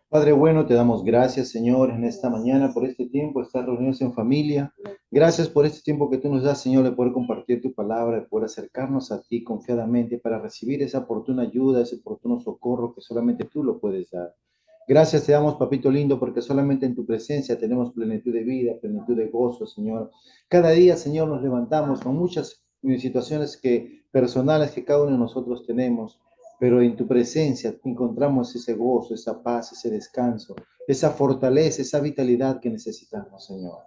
Padre bueno, te damos gracias, Señor, en esta mañana por este tiempo, estar reunidos en familia. Gracias por este tiempo que tú nos das, Señor, de poder compartir tu palabra, de poder acercarnos a ti confiadamente para recibir esa oportuna ayuda, ese oportuno socorro que solamente tú lo puedes dar. Gracias te damos, papito lindo, porque solamente en tu presencia tenemos plenitud de vida, plenitud de gozo, Señor. Cada día, Señor, nos levantamos con muchas situaciones personales que cada uno de nosotros tenemos, pero en tu presencia encontramos ese gozo, esa paz, ese descanso, esa fortaleza, esa vitalidad que necesitamos, Señor.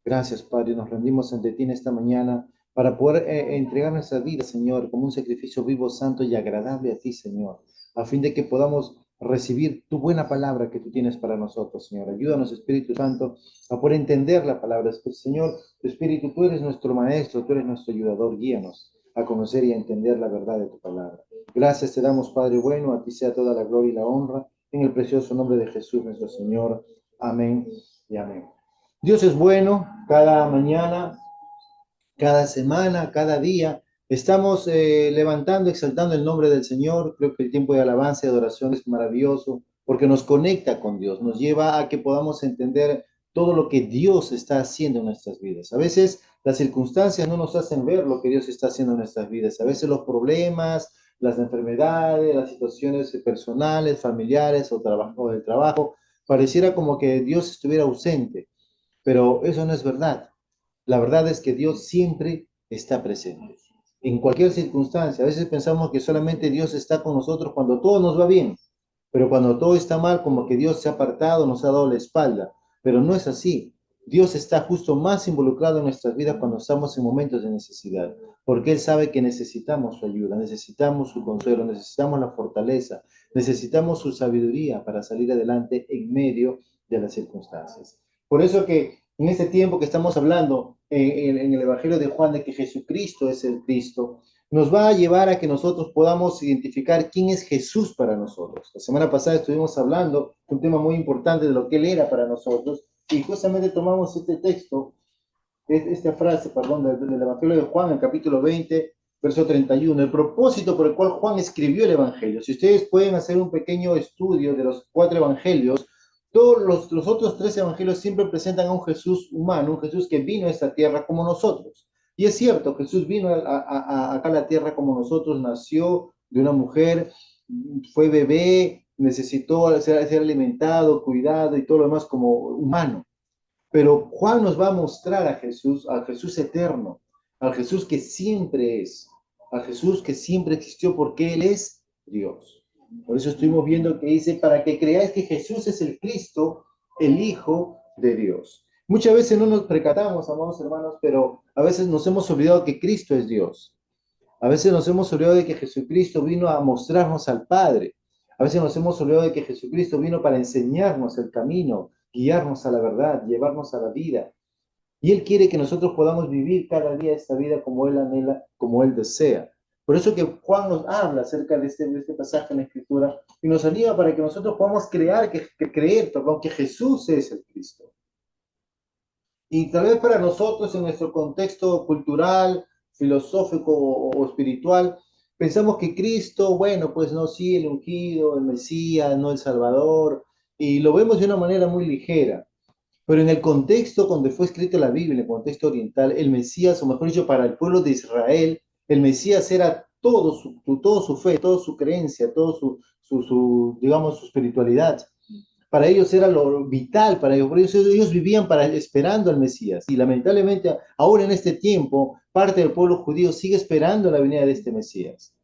Gracias, Padre, nos rendimos ante ti en esta mañana para poder entregar nuestra vida, Señor, como un sacrificio vivo, santo y agradable a ti, Señor, a fin de que podamos recibir tu buena palabra que tú tienes para nosotros, Señor. Ayúdanos, Espíritu Santo, a poder entender la palabra. Señor, Espíritu, tú eres nuestro maestro, tú eres nuestro ayudador, guíanos a conocer y a entender la verdad de tu palabra. Gracias te damos, Padre bueno, a ti sea toda la gloria y la honra, en el precioso nombre de Jesús nuestro Señor. Amén y amén. Dios es bueno cada mañana, cada semana, cada día. Estamos levantando, exaltando el nombre del Señor. Creo que el tiempo de alabanza y adoración es maravilloso porque nos conecta con Dios, nos lleva a que podamos entender todo lo que Dios está haciendo en nuestras vidas. A veces las circunstancias no nos hacen ver lo que Dios está haciendo en nuestras vidas. A veces los problemas, las enfermedades, las situaciones personales, familiares o trabajo, del trabajo, pareciera como que Dios estuviera ausente, pero eso no es verdad. La verdad es que Dios siempre está presente. En cualquier circunstancia, a veces pensamos que solamente Dios está con nosotros cuando todo nos va bien, pero cuando todo está mal, como que Dios se ha apartado, nos ha dado la espalda. Pero no es así. Dios está justo más involucrado en nuestras vidas cuando estamos en momentos de necesidad, porque Él sabe que necesitamos su ayuda, necesitamos su consuelo, necesitamos la fortaleza, necesitamos su sabiduría para salir adelante en medio de las circunstancias. Por eso que en este tiempo que estamos hablando en el Evangelio de Juan de que Jesucristo es el Cristo, nos va a llevar a que nosotros podamos identificar quién es Jesús para nosotros. La semana pasada estuvimos hablando de un tema muy importante de lo que Él era para nosotros y justamente tomamos este texto, esta frase, perdón, del Evangelio de Juan, en el capítulo 20, verso 31, el propósito por el cual Juan escribió el Evangelio. Si ustedes pueden hacer un pequeño estudio de los cuatro Evangelios, todos los otros tres Evangelios siempre presentan a un Jesús humano, un Jesús que vino a esta tierra como nosotros. Y es cierto, Jesús vino acá a la tierra como nosotros, nació de una mujer, fue bebé, necesitó ser alimentado, cuidado y todo lo demás como humano. Pero Juan nos va a mostrar a Jesús, al Jesús eterno, al Jesús que siempre es, al Jesús que siempre existió porque Él es Dios. Por eso estuvimos viendo que dice, para que creáis que Jesús es el Cristo, el Hijo de Dios. Muchas veces no nos percatamos, amados hermanos, pero a veces nos hemos olvidado que Cristo es Dios. A veces nos hemos olvidado de que Jesucristo vino a mostrarnos al Padre. A veces nos hemos olvidado de que Jesucristo vino para enseñarnos el camino, guiarnos a la verdad, llevarnos a la vida. Y Él quiere que nosotros podamos vivir cada día esta vida como Él anhela, como Él desea. Por eso que Juan nos habla acerca de este pasaje en la Escritura y nos anima para que nosotros podamos creer, perdón, que Jesús es el Cristo. Y tal vez para nosotros, en nuestro contexto cultural, filosófico o espiritual, pensamos que Cristo, bueno, pues no, sí, el ungido, el Mesías, no el Salvador, y lo vemos de una manera muy ligera. Pero en el contexto donde fue escrita la Biblia, en el contexto oriental, el Mesías, o mejor dicho, para el pueblo de Israel, el Mesías era todo su fe, toda su creencia, digamos, su espiritualidad. Para ellos era lo vital, para ellos, por eso ellos vivían esperando al Mesías. Y lamentablemente, ahora en este tiempo, parte del pueblo judío sigue esperando la venida de este Mesías,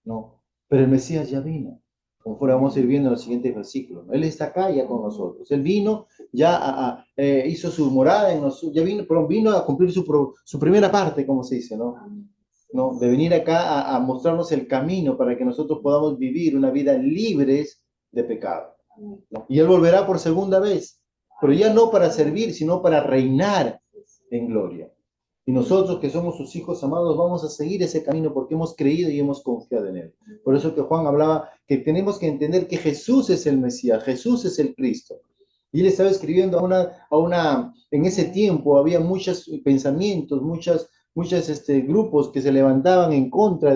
¿no? Pero el Mesías ya vino, como fuera vamos a ir viendo en los siguientes versículos, ¿no? Él está acá ya con nosotros. Él vino, ya hizo su morada en nosotros, ya vino, pero vino a cumplir su primera parte, como se dice, ¿no? ¿No? De venir acá a mostrarnos el camino para que nosotros podamos vivir una vida libres de pecado, ¿no? Y Él volverá por segunda vez, pero ya no para servir, sino para reinar en gloria. Y nosotros que somos sus hijos amados vamos a seguir ese camino porque hemos creído y hemos confiado en Él. Por eso que Juan hablaba que tenemos que entender que Jesús es el Mesías, Jesús es el Cristo. Y él estaba escribiendo en ese tiempo había muchos pensamientos, muchos grupos que se levantaban en contra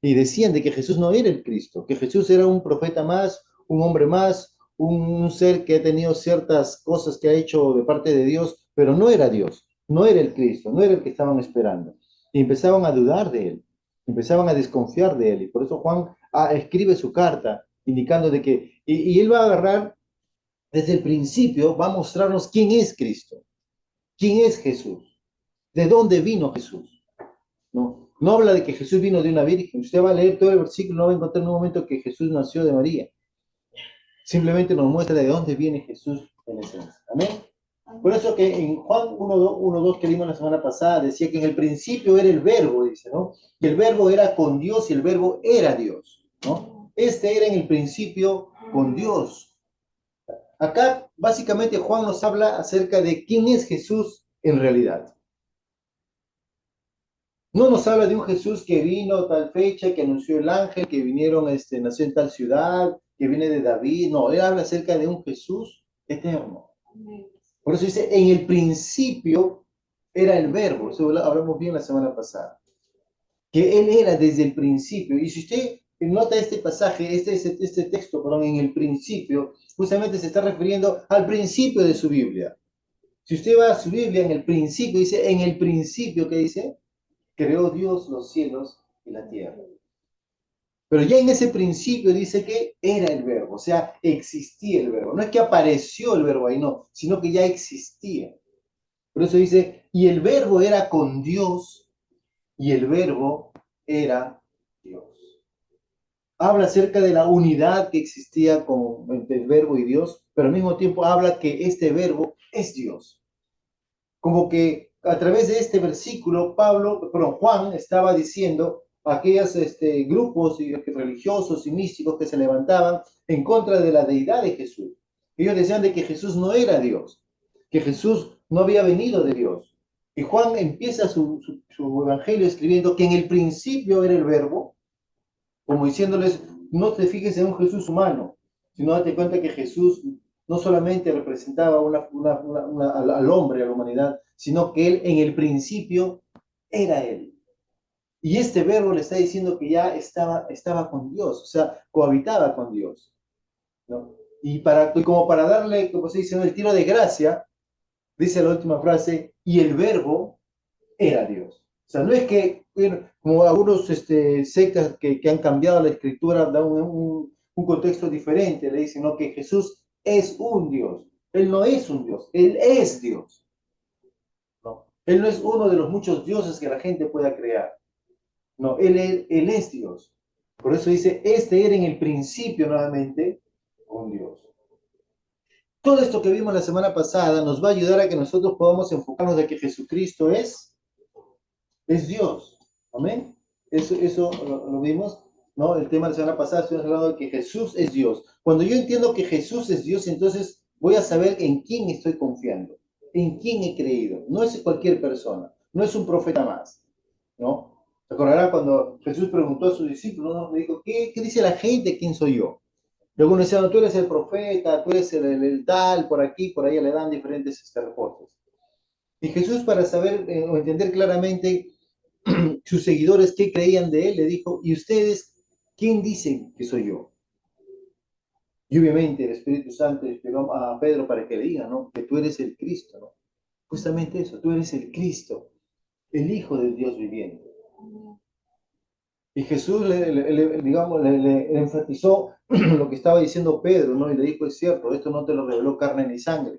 y decían de que Jesús no era el Cristo, que Jesús era un profeta más, un hombre más, un ser que ha tenido ciertas cosas que ha hecho de parte de Dios, pero no era Dios, no era el Cristo, no era el que estaban esperando. Y empezaban a dudar de él, empezaban a desconfiar de él. Y por eso Juan escribe su carta indicando de que, y él va a agarrar desde el principio, va a mostrarnos quién es Cristo, quién es Jesús, de dónde vino Jesús. ¿No? No habla de que Jesús vino de una virgen. Usted va a leer todo el versículo, no va a encontrar en un momento que Jesús nació de María. Simplemente nos muestra de dónde viene Jesús en esencia. Amén. Por eso que en Juan 1:2 que vimos la semana pasada, decía que en el principio era el verbo, dice, ¿no? Que el verbo era con Dios y el verbo era Dios, ¿no? Este era en el principio con Dios. Acá, básicamente, Juan nos habla acerca de quién es Jesús en realidad. No nos habla de un Jesús que vino a tal fecha, que anunció el ángel, que vinieron, nació en tal ciudad, que viene de David. No, él habla acerca de un Jesús eterno. Por eso dice, en el principio era el verbo. Eso hablamos bien la semana pasada. Que él era desde el principio. Y si usted nota este pasaje, este texto, perdón, en el principio, justamente se está refiriendo al principio de su Biblia. Si usted va a su Biblia, en el principio, dice, en el principio, ¿qué dice? Creó Dios los cielos y la tierra. Pero ya en ese principio dice que era el verbo, o sea, existía el verbo. No es que apareció el verbo ahí, no, sino que ya existía. Por eso dice, y el verbo era con Dios y el verbo era Dios. Habla acerca de la unidad que existía entre el verbo y Dios, pero al mismo tiempo habla que este verbo es Dios. Como que a través de este versículo, Juan estaba diciendo a aquellos grupos religiosos y místicos que se levantaban en contra de la deidad de Jesús. Ellos decían de que Jesús no era Dios, que Jesús no había venido de Dios. Y Juan empieza su evangelio escribiendo que en el principio era el verbo, como diciéndoles, no te fijes en un Jesús humano, sino date cuenta que Jesús no solamente representaba al hombre, a la humanidad, sino que él en el principio era él. Y este verbo le está diciendo que ya estaba con Dios, o sea, cohabitaba con Dios, ¿no? Y como para darle, como se dice, el tiro de gracia, dice la última frase, y el verbo era Dios. O sea, no es que, como algunos sectas que han cambiado la escritura, dan un contexto diferente, le dicen, no, que Jesús es un Dios. Él no es un Dios, Él es Dios. ¿No? Él no es uno de los muchos dioses que la gente pueda crear. No, él es Dios. Por eso dice, este era en el principio nuevamente un Dios. Todo esto que vimos la semana pasada nos va a ayudar a que nosotros podamos enfocarnos de que Jesucristo es Dios. Amén. Eso lo vimos, ¿no? El tema de la semana pasada estuvimos hablando de que Jesús es Dios. Cuando yo entiendo que Jesús es Dios, entonces voy a saber en quién estoy confiando, en quién he creído. No es cualquier persona, no es un profeta más, ¿no? ¿Se acordará cuando Jesús preguntó a sus discípulos, ¿no? Le dijo, ¿qué dice la gente? ¿Quién soy yo? Y algunos decían, no, tú eres el profeta, tú eres el tal, por aquí, por allá le dan diferentes reportes. Y Jesús, para saber o entender claramente sus seguidores qué creían de él, le dijo, ¿y ustedes quién dicen que soy yo? Y obviamente el Espíritu Santo inspiró a Pedro para que le diga, ¿no? Que tú eres el Cristo, ¿no? Justamente eso, tú eres el Cristo, el Hijo del Dios viviente. Y Jesús, digamos, le enfatizó lo que estaba diciendo Pedro, ¿no? Y le dijo, es cierto, esto no te lo reveló carne ni sangre.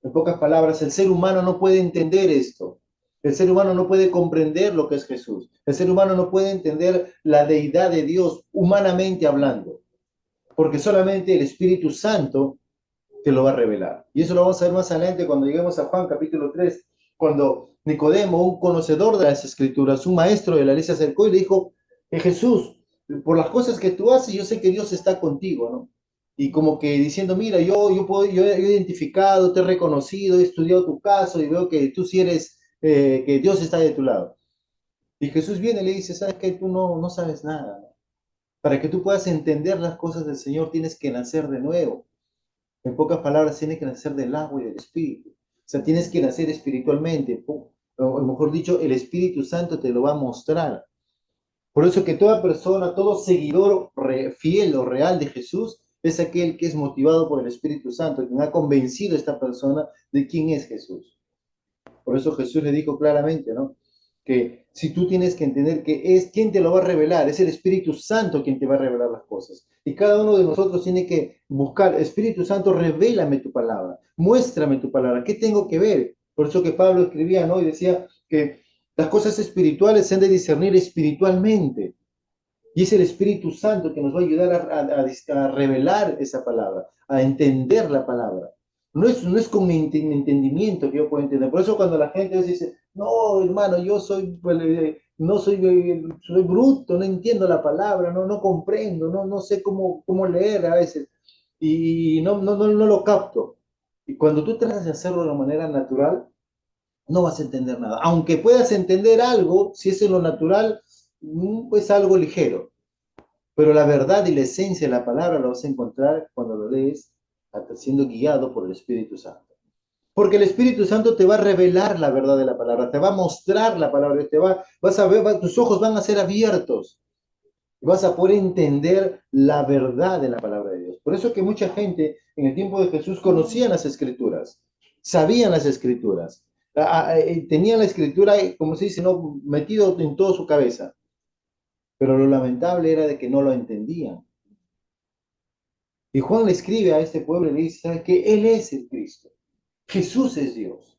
En pocas palabras, el ser humano no puede entender esto. El ser humano no puede comprender lo que es Jesús. El ser humano no puede entender la deidad de Dios humanamente hablando, porque solamente el Espíritu Santo te lo va a revelar. Y eso lo vamos a ver más adelante cuando lleguemos a Juan capítulo 3, cuando Nicodemo, un conocedor de las Escrituras, un maestro de la ley, se acercó y le dijo, Jesús, por las cosas que tú haces, yo sé que Dios está contigo, ¿no? Y como que diciendo, mira, yo he identificado, te he reconocido, he estudiado tu caso y veo que tú sí eres, que Dios está de tu lado. Y Jesús viene y le dice, sabes que tú no sabes nada, ¿no? Para que tú puedas entender las cosas del Señor tienes que nacer de nuevo. En pocas palabras, tienes que nacer del agua y del Espíritu. O sea, tienes que nacer espiritualmente. O mejor dicho, el Espíritu Santo te lo va a mostrar. Por eso que toda persona, todo seguidor fiel o real de Jesús, es aquel que es motivado por el Espíritu Santo, quien ha convencido a esta persona de quién es Jesús. Por eso Jesús le dijo claramente, ¿no? Que si tú tienes que entender que es quien te lo va a revelar, es el Espíritu Santo quien te va a revelar las cosas. Y cada uno de nosotros tiene que buscar, Espíritu Santo, revélame tu palabra, muéstrame tu palabra, ¿qué tengo que ver? Por eso que Pablo escribía, ¿no? Y decía que las cosas espirituales se han de discernir espiritualmente. Y es el Espíritu Santo que nos va a ayudar a revelar esa palabra, a entender la palabra. No es con mi entendimiento que yo puedo entender. Por eso cuando la gente dice, no, hermano, yo soy, no soy, soy bruto, no entiendo la palabra, no comprendo, no sé cómo leer a veces. Y no lo capto. Y cuando tú tratas de hacerlo de una manera natural, no vas a entender nada. Aunque puedas entender algo, si es en lo natural, pues algo ligero. Pero la verdad y la esencia de la palabra la vas a encontrar cuando lo lees siendo guiado por el Espíritu Santo. Porque el Espíritu Santo te va a revelar la verdad de la palabra, te va a mostrar la palabra, vas a ver, tus ojos van a ser abiertos y vas a poder entender la verdad de la palabra de Dios. Por eso que mucha gente en el tiempo de Jesús conocían las Escrituras, sabían las Escrituras, tenían la Escritura, como se dice, ¿no? Metido en toda su cabeza. Pero lo lamentable era de que no lo entendían. Y Juan le escribe a este pueblo y le dice, ¿sabes qué? Él es el Cristo. Jesús es Dios.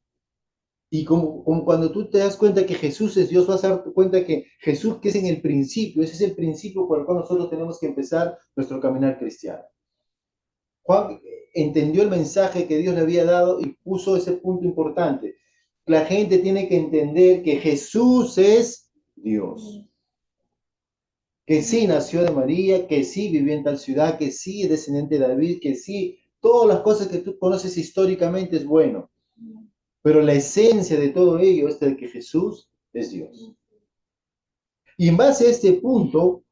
Y como cuando tú te das cuenta que Jesús es Dios, vas a dar cuenta que Jesús, que es en el principio, ese es el principio por el cual nosotros tenemos que empezar nuestro caminar cristiano. Juan entendió el mensaje que Dios le había dado y puso ese punto importante. La gente tiene que entender que Jesús es Dios. Que sí nació de María, que sí vivió en tal ciudad, que sí es descendiente de David, que sí, todas las cosas que tú conoces históricamente es bueno. Pero la esencia de todo ello es de que Jesús es Dios. Y en base a este punto,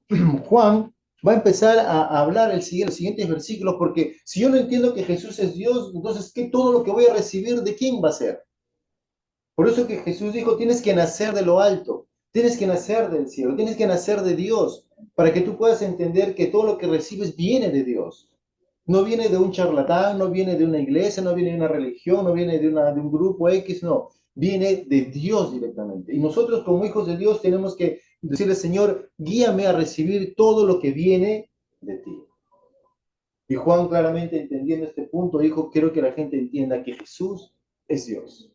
Juan va a empezar a hablar los siguientes versículos, porque si yo no entiendo que Jesús es Dios, entonces, ¿qué todo lo que voy a recibir de quién va a ser? Por eso que Jesús dijo, tienes que nacer de lo alto, tienes que nacer del cielo, tienes que nacer de Dios, para que tú puedas entender que todo lo que recibes viene de Dios. No viene de un charlatán, no viene de una iglesia, no viene de una religión, no viene de un grupo X, no. Viene de Dios directamente. Y nosotros como hijos de Dios tenemos que decirle, Señor, guíame a recibir todo lo que viene de ti. Y Juan claramente entendiendo este punto dijo, quiero que la gente entienda que Jesús es Dios.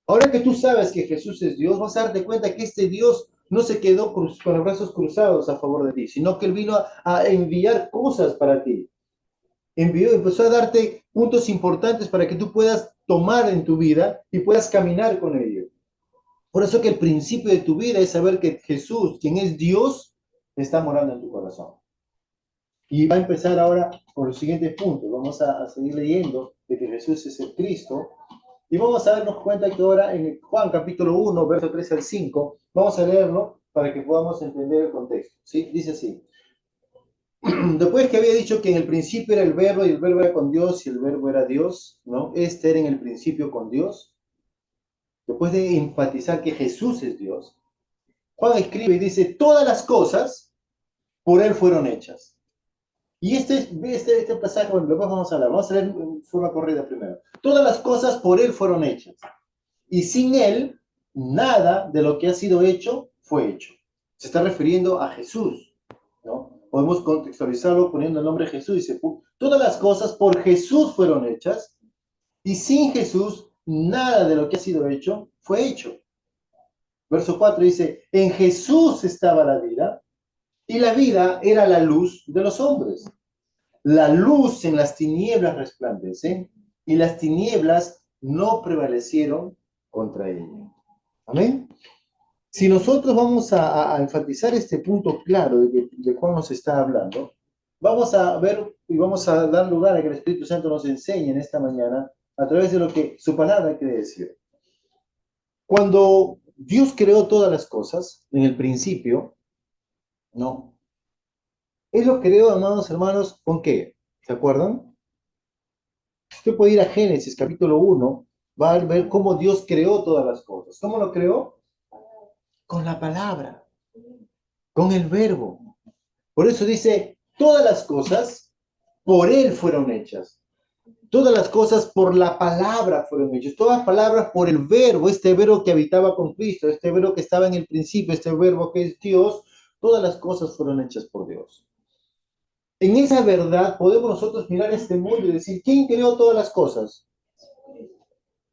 Ahora que tú sabes que Jesús es Dios, vas a darte cuenta que este Dios no se quedó con los brazos cruzados a favor de ti, sino que Él vino a enviar cosas para ti. Empezó a darte puntos importantes para que tú puedas tomar en tu vida y puedas caminar con ellos. Por eso que el principio de tu vida es saber que Jesús, quien es Dios, está morando en tu corazón. Y va a empezar ahora con los siguientes puntos. Vamos a seguir leyendo de que Jesús es el Cristo. Y vamos a darnos cuenta que ahora en Juan capítulo 1, verso 3 al 5, vamos a leerlo para que podamos entender el contexto. ¿Sí? Dice así. Después que había dicho que en el principio era el verbo y el verbo era con Dios y el verbo era Dios, ¿no? Este era en el principio con Dios. Después de enfatizar que Jesús es Dios, Juan escribe y dice, todas las cosas por Él fueron hechas. Y este pasaje, bueno, después vamos a hablar, vamos a leer en forma corrida primero. Todas las cosas por Él fueron hechas. Y sin Él, nada de lo que ha sido hecho fue hecho. Se está refiriendo a Jesús, ¿no? Podemos contextualizarlo poniendo el nombre de Jesús. Dice, todas las cosas por Jesús fueron hechas, y sin Jesús, nada de lo que ha sido hecho fue hecho. Verso 4 dice, en Jesús estaba la vida, y la vida era la luz de los hombres. La luz en las tinieblas resplandece, y las tinieblas no prevalecieron contra ella. Amén. Si nosotros vamos a enfatizar este punto claro de Juan nos está hablando, vamos a ver y vamos a dar lugar a que el Espíritu Santo nos enseñe en esta mañana a través de lo que su palabra quiere decir. Cuando Dios creó todas las cosas, en el principio, ¿no? Él lo creó, amados hermanos, ¿con qué? ¿Se acuerdan? Usted puede ir a Génesis capítulo 1, va a ver cómo Dios creó todas las cosas. ¿Cómo lo creó? Con la palabra, con el verbo. Por eso dice, todas las cosas por Él fueron hechas. Todas las cosas por la palabra fueron hechas. Todas las palabras por el verbo, este verbo que habitaba con Cristo, este verbo que estaba en el principio, este verbo que es Dios. Todas las cosas fueron hechas por Dios. En esa verdad podemos nosotros mirar este mundo y decir, ¿quién creó todas las cosas?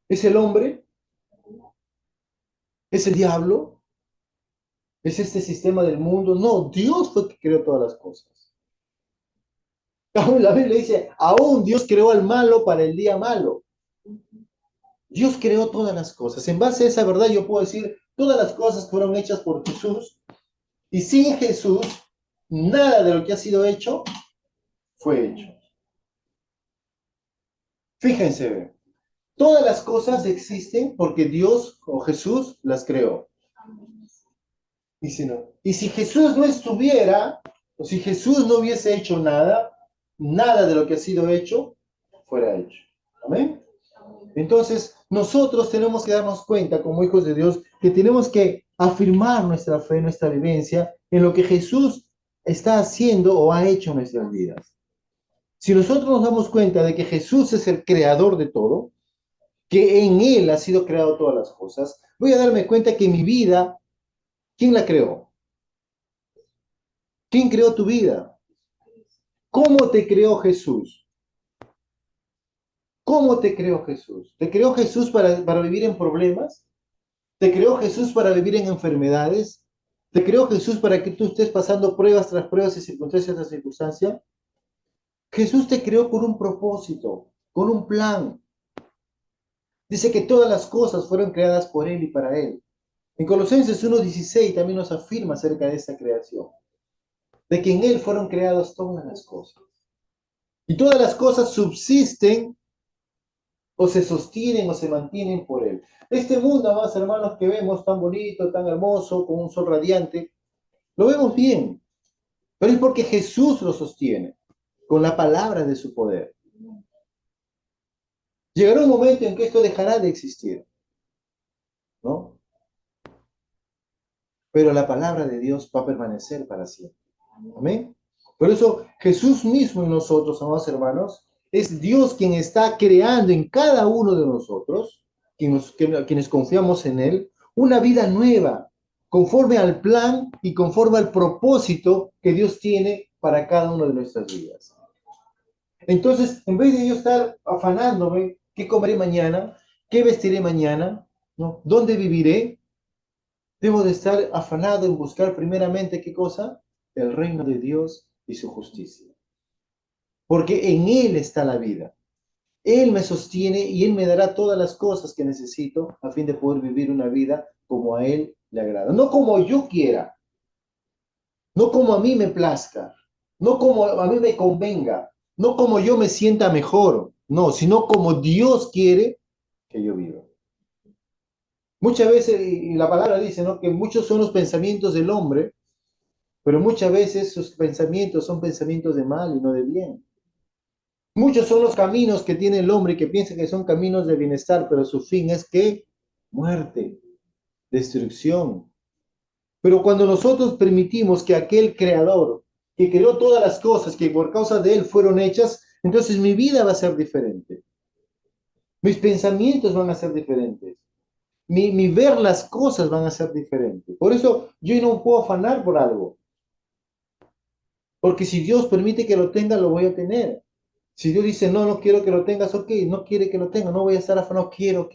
¿Es el hombre? ¿Es el diablo? ¿Es este sistema del mundo? No, Dios fue el que creó todas las cosas. Aún la Biblia dice, aún Dios creó al malo para el día malo. Dios creó todas las cosas. En base a esa verdad yo puedo decir, todas las cosas fueron hechas por Jesús y sin Jesús, nada de lo que ha sido hecho fue hecho. Fíjense, todas las cosas existen porque Dios o Jesús las creó. Y si Jesús no estuviera, o si Jesús no hubiese hecho nada, nada de lo que ha sido hecho fuera hecho. Amén. Entonces, nosotros tenemos que darnos cuenta, como hijos de Dios, que tenemos que afirmar nuestra fe, nuestra vivencia en lo que Jesús está haciendo o ha hecho en nuestras vidas. Si nosotros nos damos cuenta de que Jesús es el creador de todo, que en Él ha sido creado todas las cosas, voy a darme cuenta que mi vida, ¿quién la creó? ¿Quién creó tu vida? ¿Cómo te creó Jesús? ¿Cómo te creó Jesús? ¿Te creó Jesús para vivir en problemas? ¿Te creó Jesús para vivir en enfermedades? ¿Te creó Jesús para que tú estés pasando pruebas tras pruebas y circunstancia tras circunstancia? Jesús te creó con un propósito, con un plan. Dice que todas las cosas fueron creadas por Él y para Él. En Colosenses 1:16 también nos afirma acerca de esta creación, de que en Él fueron creadas todas las cosas. Y todas las cosas subsisten o se sostienen o se mantienen por Él. Este mundo, amados hermanos, que vemos tan bonito, tan hermoso, con un sol radiante, lo vemos bien, pero es porque Jesús lo sostiene con la palabra de su poder. Llegará un momento en que esto dejará de existir, ¿no? Pero la palabra de Dios va a permanecer para siempre. Amén. Por eso Jesús mismo en nosotros, amados hermanos, es Dios quien está creando en cada uno de nosotros, quienes confiamos en Él, una vida nueva, conforme al plan y conforme al propósito que Dios tiene para cada una de nuestras vidas. Entonces, en vez de yo estar afanándome, ¿qué comeré mañana? ¿Qué vestiré mañana? ¿No? ¿Dónde viviré? Debo de estar afanado en buscar primeramente, ¿qué cosa? El reino de Dios y su justicia. Porque en Él está la vida. Él me sostiene y Él me dará todas las cosas que necesito a fin de poder vivir una vida como a Él le agrada. No como yo quiera, no como a mí me plazca, no como a mí me convenga, no como yo me sienta mejor, no, sino como Dios quiere que yo viva. Muchas veces, y la palabra dice, ¿no? Que muchos son los pensamientos del hombre, pero muchas veces sus pensamientos son pensamientos de mal y no de bien. Muchos son los caminos que tiene el hombre que piensa que son caminos de bienestar, pero su fin es que muerte, destrucción. Pero cuando nosotros permitimos que aquel creador que creó todas las cosas que por causa de él fueron hechas, entonces mi vida va a ser diferente. Mis pensamientos van a ser diferentes. Mi ver las cosas van a ser diferentes. Por eso yo no puedo afanar por algo. Porque si Dios permite que lo tenga, lo voy a tener. Si Dios dice, no, no quiero que lo tengas, ok, no quiere que lo tenga, no voy a estar afanado, quiero.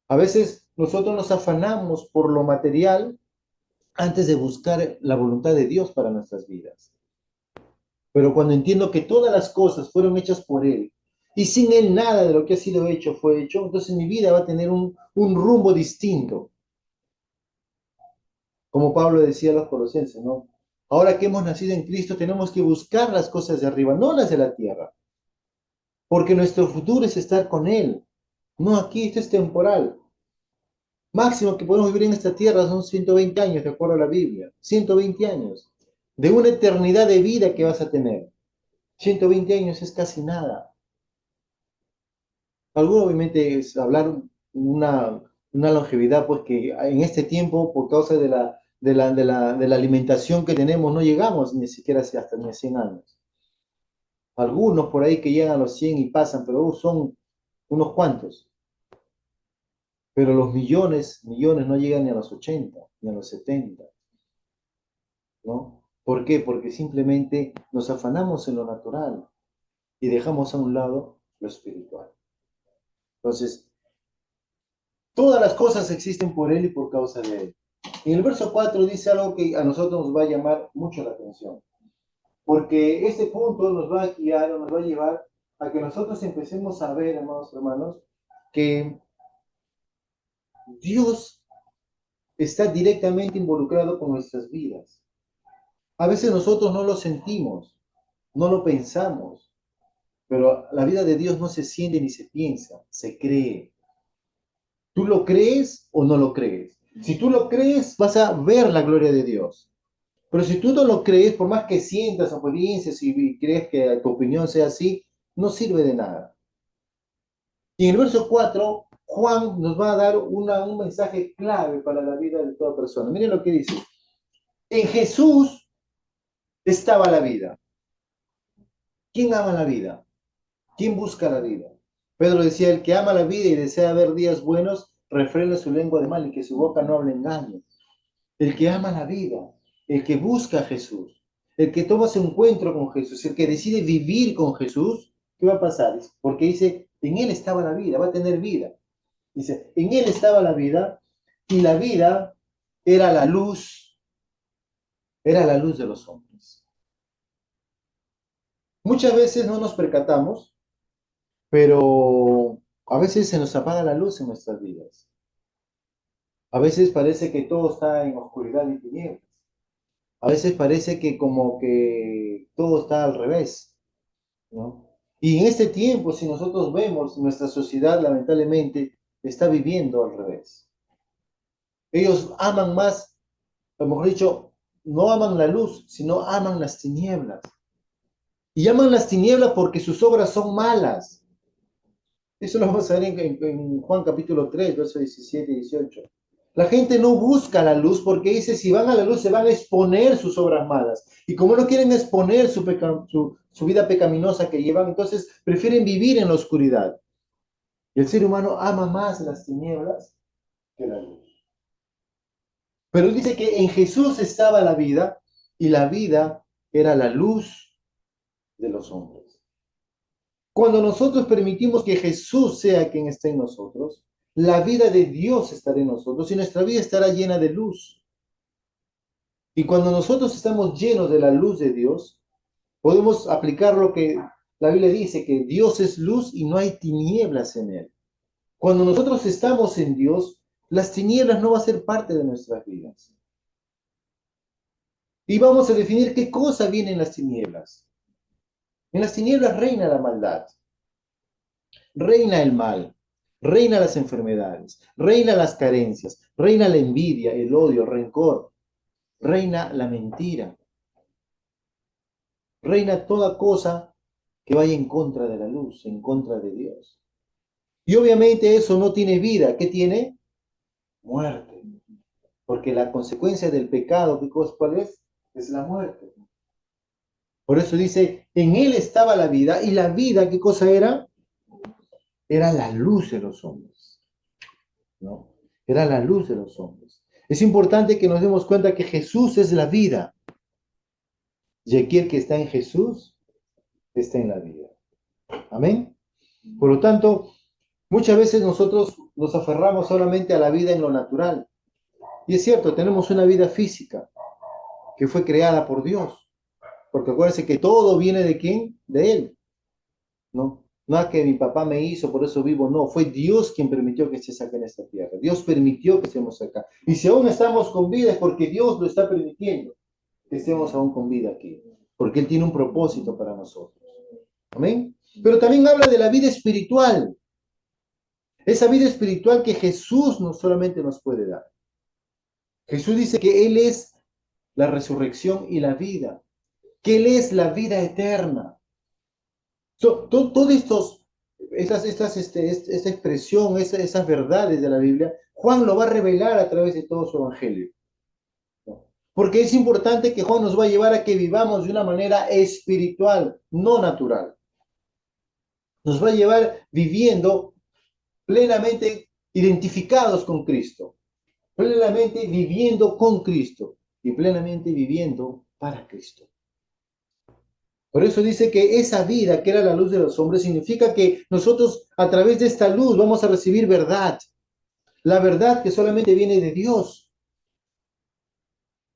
A veces nosotros nos afanamos por lo material antes de buscar la voluntad de Dios para nuestras vidas. Pero cuando entiendo que todas las cosas fueron hechas por Él y sin Él nada de lo que ha sido hecho fue hecho, entonces mi vida va a tener un rumbo distinto. Como Pablo decía a los colosenses, ¿no? Ahora que hemos nacido en Cristo, tenemos que buscar las cosas de arriba, no las de la tierra. Porque nuestro futuro es estar con Él. No aquí, esto es temporal. Máximo que podemos vivir en esta tierra son 120 años, de acuerdo a la Biblia. 120 años. De una eternidad de vida que vas a tener. 120 años es casi nada. Alguno obviamente es hablar una longevidad, pues que en este tiempo, por causa de la alimentación que tenemos, no llegamos ni siquiera hasta ni a 100 años. Algunos por ahí que llegan a los 100 y pasan, pero son unos cuantos. Pero los millones no llegan ni a los 80, ni a los 70, ¿no? ¿Por qué? Porque simplemente nos afanamos en lo natural y dejamos a un lado lo espiritual. Entonces, todas las cosas existen por Él y por causa de Él. En el verso 4 dice algo que a nosotros nos va a llamar mucho la atención, porque este punto nos va a guiar o nos va a llevar a que nosotros empecemos a ver, hermanos, que Dios está directamente involucrado con nuestras vidas. A veces nosotros no lo sentimos, no lo pensamos, pero la vida de Dios no se siente ni se piensa, se cree. ¿Tú lo crees o no lo crees? Si tú lo crees, vas a ver la gloria de Dios. Pero si tú no lo crees, por más que sientas experiencias y crees que tu opinión sea así, no sirve de nada. Y en el verso 4, Juan nos va a dar un mensaje clave para la vida de toda persona. Miren lo que dice. En Jesús estaba la vida. ¿Quién ama la vida? ¿Quién busca la vida? Pedro decía, el que ama la vida y desea ver días buenos, refrene su lengua de mal y que su boca no hable engaño. El que ama la vida, el que busca a Jesús, el que toma su encuentro con Jesús, el que decide vivir con Jesús, ¿qué va a pasar? Porque dice, en Él estaba la vida, va a tener vida. Dice, en Él estaba la vida y la vida era era la luz de los hombres. Muchas veces no nos percatamos, pero a veces se nos apaga la luz en nuestras vidas. A veces parece que todo está en oscuridad y tinieblas. A veces parece que como que todo está al revés, ¿no? Y en este tiempo, si nosotros vemos, nuestra sociedad lamentablemente está viviendo al revés. Ellos aman más, a lo mejor dicho, no aman la luz, sino aman las tinieblas. Y aman las tinieblas porque sus obras son malas. Eso lo vamos a ver en Juan capítulo 3, versos 17 y 18. La gente no busca la luz porque dice, si van a la luz se van a exponer sus obras malas. Y como no quieren exponer su vida pecaminosa que llevan, entonces prefieren vivir en la oscuridad. Y el ser humano ama más las tinieblas que la luz. Pero dice que en Jesús estaba la vida y la vida era la luz de los hombres. Cuando nosotros permitimos que Jesús sea quien esté en nosotros, la vida de Dios estará en nosotros y nuestra vida estará llena de luz. Y cuando nosotros estamos llenos de la luz de Dios, podemos aplicar lo que la Biblia dice, que Dios es luz y no hay tinieblas en él. Cuando nosotros estamos en Dios, las tinieblas no van a ser parte de nuestras vidas. Y vamos a definir qué cosa viene en las tinieblas. En las tinieblas reina la maldad, reina el mal, reina las enfermedades, reina las carencias, reina la envidia, el odio, el rencor, reina la mentira, reina toda cosa que vaya en contra de la luz, en contra de Dios. Y obviamente eso no tiene vida. ¿Qué tiene? Muerte. Porque la consecuencia del pecado, ¿cuál es? Es la muerte. Por eso dice, en él estaba la vida, y la vida, ¿qué cosa era? Era la luz de los hombres, ¿no? Era la luz de los hombres. Es importante que nos demos cuenta que Jesús es la vida, y aquel que está en Jesús está en la vida. Amén. Por lo tanto, muchas veces nosotros nos aferramos solamente a la vida en lo natural. Y es cierto, tenemos una vida física que fue creada por Dios. Porque acuérdense que todo viene de quién? De Él, ¿no? No es que mi papá me hizo, por eso vivo, no. Fue Dios quien permitió que estés acá en esta tierra. Dios permitió que estemos acá. Y si aún estamos con vida es porque Dios lo está permitiendo que estemos aún con vida aquí. Porque Él tiene un propósito para nosotros. Amén. Pero también habla de la vida espiritual. Esa vida espiritual que Jesús no solamente nos puede dar. Jesús dice que Él es la resurrección y la vida, que Él es la vida eterna. Todas esta expresión, esas verdades de la Biblia, Juan lo va a revelar a través de todo su evangelio, ¿no? Porque es importante que Juan nos va a llevar a que vivamos de una manera espiritual, no natural. Nos va a llevar viviendo plenamente identificados con Cristo, plenamente viviendo con Cristo y plenamente viviendo para Cristo. Por eso dice que esa vida que era la luz de los hombres significa que nosotros a través de esta luz vamos a recibir verdad, la verdad que solamente viene de Dios.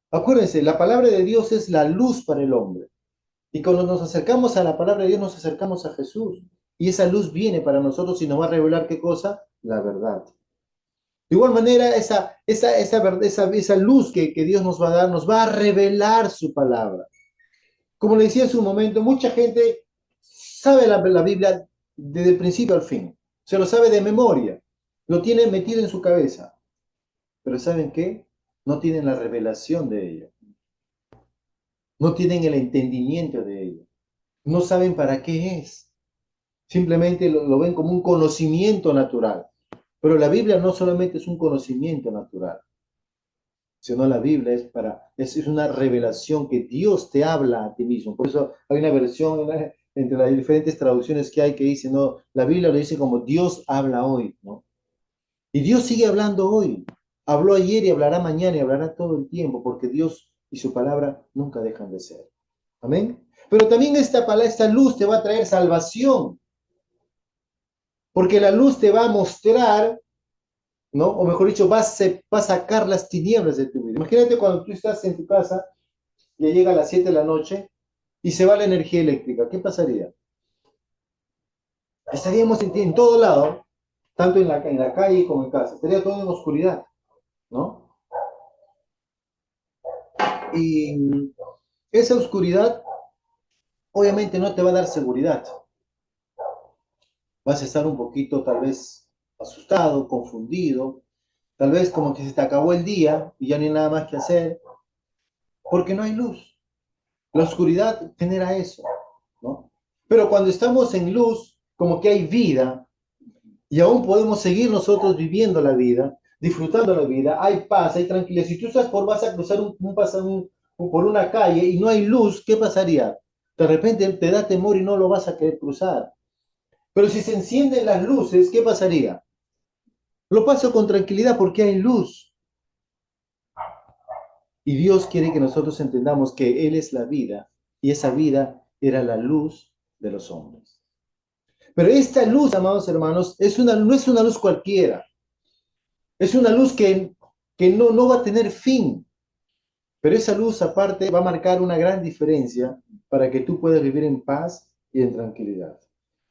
Acuérdense, la palabra de Dios es la luz para el hombre. Y cuando nos acercamos a la palabra de Dios, nos acercamos a Jesús. Y esa luz viene para nosotros y nos va a revelar ¿qué cosa? La verdad. De igual manera, esa luz que Dios nos va a dar, nos va a revelar su palabra. Como le decía hace un momento, mucha gente sabe la Biblia desde el principio al fin. Se lo sabe de memoria. Lo tiene metido en su cabeza. Pero ¿saben qué? No tienen la revelación de ella. No tienen el entendimiento de ella. No saben para qué es. Simplemente lo ven como un conocimiento natural. Pero la Biblia no solamente es un conocimiento natural, sino la Biblia es una revelación que Dios te habla a ti mismo. Por eso hay una versión entre las diferentes traducciones que hay que dice, no, la Biblia lo dice como Dios habla hoy, ¿no? Y Dios sigue hablando hoy. Habló ayer y hablará mañana y hablará todo el tiempo, porque Dios y su palabra nunca dejan de ser. Amén. Pero también esta luz te va a traer salvación, porque la luz te va a mostrar, ¿no? O mejor dicho, va a sacar las tinieblas de tu vida. Imagínate cuando tú estás en tu casa, ya llega a las 7 de la noche y se va la energía eléctrica. ¿Qué pasaría? Estaríamos en todo lado, tanto en la calle como en casa. Estaría todo en oscuridad, ¿no? Y esa oscuridad obviamente no te va a dar seguridad. Vas a estar un poquito tal vez asustado, confundido, tal vez como que se te acabó el día y ya no hay nada más que hacer, porque no hay luz. La oscuridad genera eso, ¿no? Pero cuando estamos en luz, como que hay vida y aún podemos seguir nosotros viviendo la vida, disfrutando la vida, hay paz, hay tranquilidad. Si tú vas a cruzar por una calle y no hay luz, ¿qué pasaría? De repente te da temor y no lo vas a querer cruzar. Pero si se encienden las luces, ¿qué pasaría? Lo paso con tranquilidad porque hay luz. Y Dios quiere que nosotros entendamos que Él es la vida y esa vida era la luz de los hombres. Pero esta luz, amados hermanos, no es una luz cualquiera. Es una luz que no va a tener fin. Pero esa luz aparte va a marcar una gran diferencia para que tú puedas vivir en paz y en tranquilidad.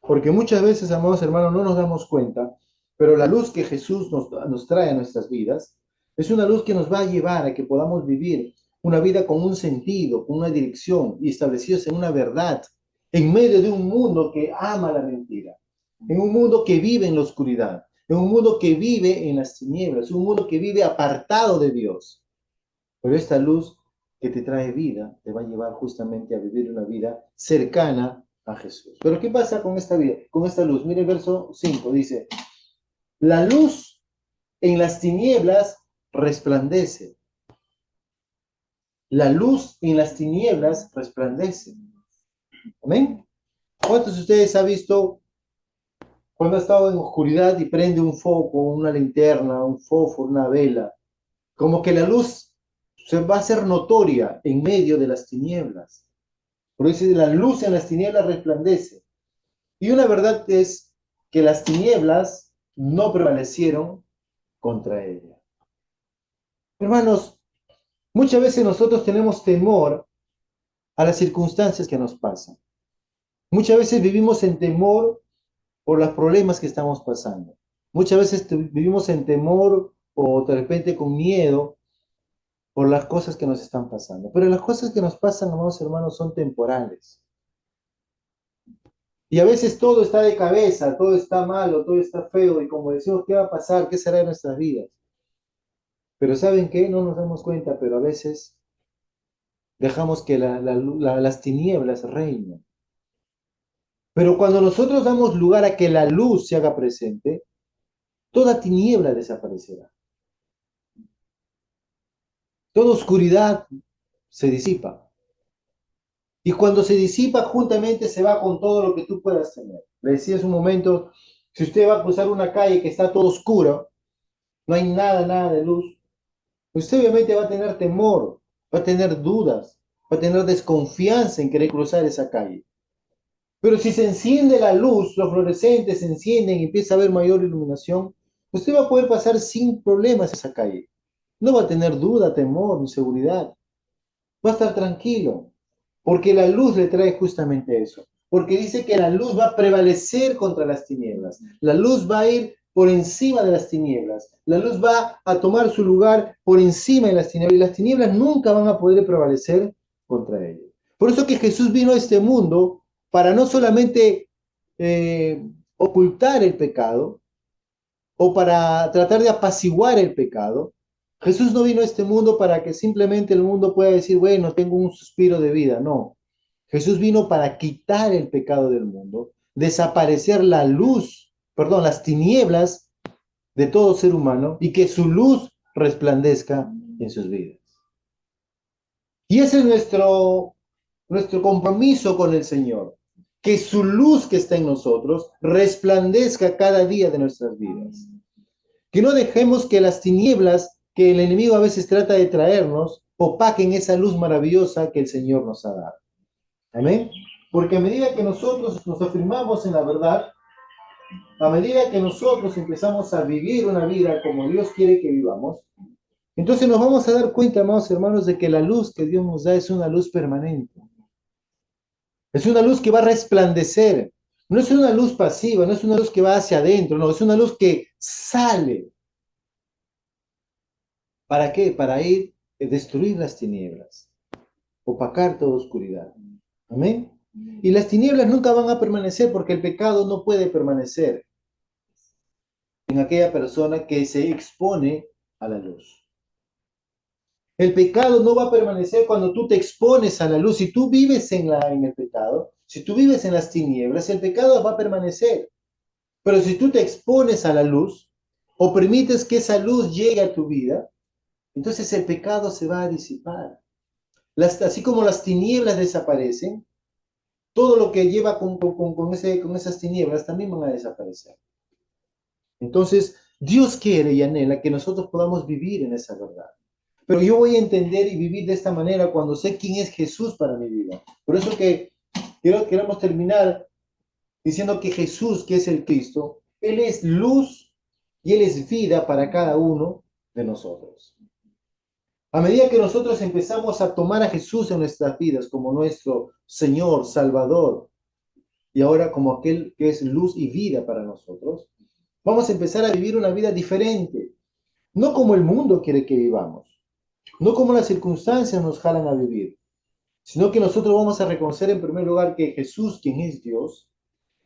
Porque muchas veces, amados hermanos, no nos damos cuenta, pero la luz que Jesús nos trae a nuestras vidas es una luz que nos va a llevar a que podamos vivir una vida con un sentido, con una dirección y establecidos en una verdad, en medio de un mundo que ama la mentira, en un mundo que vive en la oscuridad, en un mundo que vive en las tinieblas, un mundo que vive apartado de Dios. Pero esta luz que te trae vida te va a llevar justamente a vivir una vida cercana a Jesús. Pero ¿qué pasa con esta vida, con esta luz? Mire el verso 5, dice, la luz en las tinieblas resplandece. La luz en las tinieblas resplandece. ¿Amén? ¿Cuántos de ustedes han visto cuando ha estado en oscuridad y prende un foco, una linterna, un fósforo, una vela? Como que la luz se va a hacer notoria en medio de las tinieblas. Por eso dice, la luz en las tinieblas resplandece. Y una verdad es que las tinieblas no prevalecieron contra ella. Hermanos, muchas veces nosotros tenemos temor a las circunstancias que nos pasan. Muchas veces vivimos en temor por los problemas que estamos pasando. Muchas veces vivimos en temor o de repente con miedo por las cosas que nos están pasando. Pero las cosas que nos pasan, amados hermanos, son temporales. Y a veces todo está de cabeza, todo está malo, todo está feo, y como decimos, ¿qué va a pasar? ¿Qué será de nuestras vidas? Pero ¿saben qué? No nos damos cuenta, pero a veces dejamos que las tinieblas reinen. Pero cuando nosotros damos lugar a que la luz se haga presente, toda tiniebla desaparecerá. Toda oscuridad se disipa. Y cuando se disipa, juntamente se va con todo lo que tú puedas tener. Le decía hace un momento, si usted va a cruzar una calle que está todo oscuro, no hay nada, nada de luz, usted obviamente va a tener temor, va a tener dudas, va a tener desconfianza en querer cruzar esa calle. Pero si se enciende la luz, los fluorescentes se encienden y empieza a haber mayor iluminación, usted va a poder pasar sin problemas esa calle. No va a tener duda, temor, inseguridad. Va a estar tranquilo, porque la luz le trae justamente eso. Porque dice que la luz va a prevalecer contra las tinieblas. La luz va a ir por encima de las tinieblas. La luz va a tomar su lugar por encima de las tinieblas. Y las tinieblas nunca van a poder prevalecer contra ellos. Por eso que Jesús vino a este mundo para no solamente ocultar el pecado o para tratar de apaciguar el pecado. Jesús no vino a este mundo para que simplemente el mundo pueda decir, bueno, tengo un suspiro de vida. No, Jesús vino para quitar el pecado del mundo, desaparecer la luz, perdón, las tinieblas de todo ser humano y que su luz resplandezca en sus vidas. Y ese es nuestro compromiso con el Señor, que su luz que está en nosotros resplandezca cada día de nuestras vidas. Que no dejemos que las tinieblas que el enemigo a veces trata de traernos opaquen esa luz maravillosa que el Señor nos ha dado. Amén. Porque a medida que nosotros nos afirmamos en la verdad, a medida que nosotros empezamos a vivir una vida como Dios quiere que vivamos, entonces nos vamos a dar cuenta, amados hermanos, de que la luz que Dios nos da es una luz permanente. Es una luz que va a resplandecer. No es una luz pasiva, no es una luz que va hacia adentro, no, es una luz que sale. ¿Para qué? Para ir a destruir las tinieblas, opacar toda oscuridad. Amén. Y las tinieblas nunca van a permanecer porque el pecado no puede permanecer en aquella persona que se expone a la luz. El pecado no va a permanecer cuando tú te expones a la luz. Si tú vives en el pecado, si tú vives en las tinieblas, el pecado va a permanecer. Pero si tú te expones a la luz o permites que esa luz llegue a tu vida, entonces el pecado se va a disipar. Así como las tinieblas desaparecen, todo lo que lleva con esas tinieblas también van a desaparecer. Entonces, Dios quiere y anhela que nosotros podamos vivir en esa verdad. Pero yo voy a entender y vivir de esta manera cuando sé quién es Jesús para mi vida. Por eso que queremos terminar diciendo que Jesús, que es el Cristo, Él es luz y Él es vida para cada uno de nosotros. A medida que nosotros empezamos a tomar a Jesús en nuestras vidas como nuestro Señor, Salvador, y ahora como aquel que es luz y vida para nosotros, vamos a empezar a vivir una vida diferente, no como el mundo quiere que vivamos, no como las circunstancias nos jalan a vivir, sino que nosotros vamos a reconocer en primer lugar que Jesús, quien es Dios,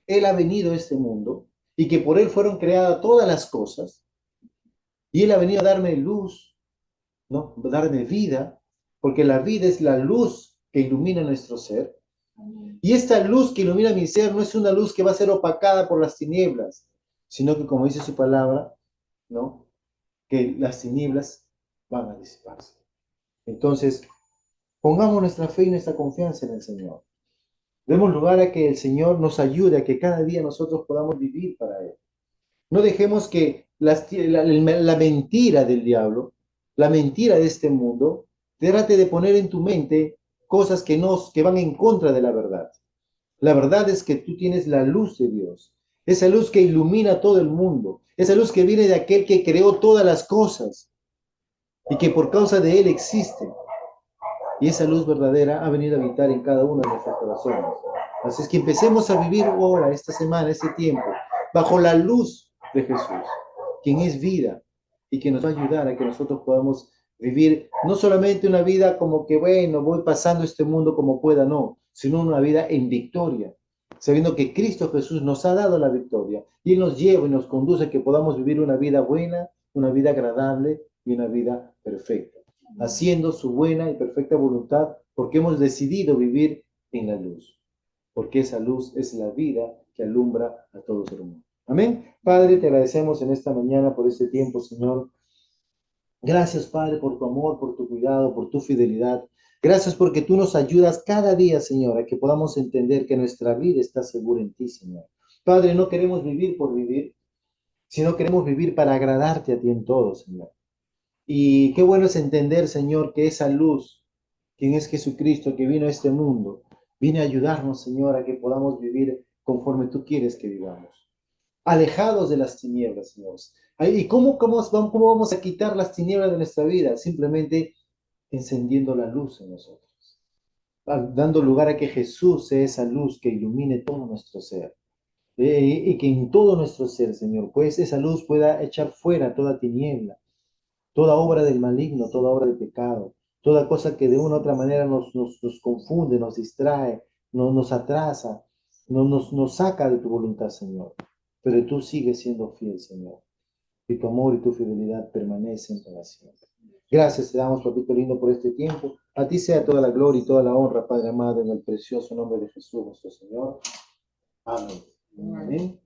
Él ha venido a este mundo y que por Él fueron creadas todas las cosas, y Él ha venido a darme luz, ¿no? Darme vida, porque la vida es la luz que ilumina nuestro ser. Y esta luz que ilumina mi ser no es una luz que va a ser opacada por las tinieblas, sino que, como dice su palabra, ¿no? Que las tinieblas van a disiparse. Entonces, pongamos nuestra fe y nuestra confianza en el Señor. Demos lugar a que el Señor nos ayude a que cada día nosotros podamos vivir para Él. No dejemos que la mentira del diablo, la mentira de este mundo, trate de poner en tu mente cosas que van en contra de la verdad. La verdad es que tú tienes la luz de Dios, esa luz que ilumina todo el mundo, esa luz que viene de aquel que creó todas las cosas y que por causa de Él existe. Y esa luz verdadera ha venido a habitar en cada uno de nuestros corazones. Así es que empecemos a vivir ahora, esta semana, este tiempo, bajo la luz de Jesús, quien es vida y que nos va a ayudar a que nosotros podamos vivir no solamente una vida como que, bueno, voy pasando este mundo como pueda, no, sino una vida en victoria, sabiendo que Cristo Jesús nos ha dado la victoria y Él nos lleva y nos conduce a que podamos vivir una vida buena, una vida agradable y una vida perfecta, haciendo su buena y perfecta voluntad, porque hemos decidido vivir en la luz, porque esa luz es la vida que alumbra a todo ser humano. Amén. Padre, te agradecemos en esta mañana por este tiempo, Señor, Gracias, Padre, por tu amor, por tu cuidado, por tu fidelidad. Gracias porque tú nos ayudas cada día, Señor, a que podamos entender que nuestra vida está segura en ti, Señor. Padre, no queremos vivir por vivir, sino queremos vivir para agradarte a ti en todo, Señor. Y qué bueno es entender, Señor, que esa luz, quien es Jesucristo, que vino a este mundo, viene a ayudarnos, Señor, a que podamos vivir conforme tú quieres que vivamos, alejados de las tinieblas, Señor. ¿Y cómo vamos a quitar las tinieblas de nuestra vida? Simplemente encendiendo la luz en nosotros, dando lugar a que Jesús sea esa luz que ilumine todo nuestro ser. Y que en todo nuestro ser, Señor, pues esa luz pueda echar fuera toda tiniebla, toda obra del maligno, toda obra de pecado, toda cosa que de una u otra manera nos confunde, nos distrae, nos atrasa, nos saca de tu voluntad, Señor. Pero tú sigues siendo fiel, Señor, y tu amor y tu fidelidad permanecen para siempre. Gracias te damos, papito lindo, por este tiempo. A ti sea toda la gloria y toda la honra, Padre amado, en el precioso nombre de Jesús, nuestro Señor. Amén. Amén.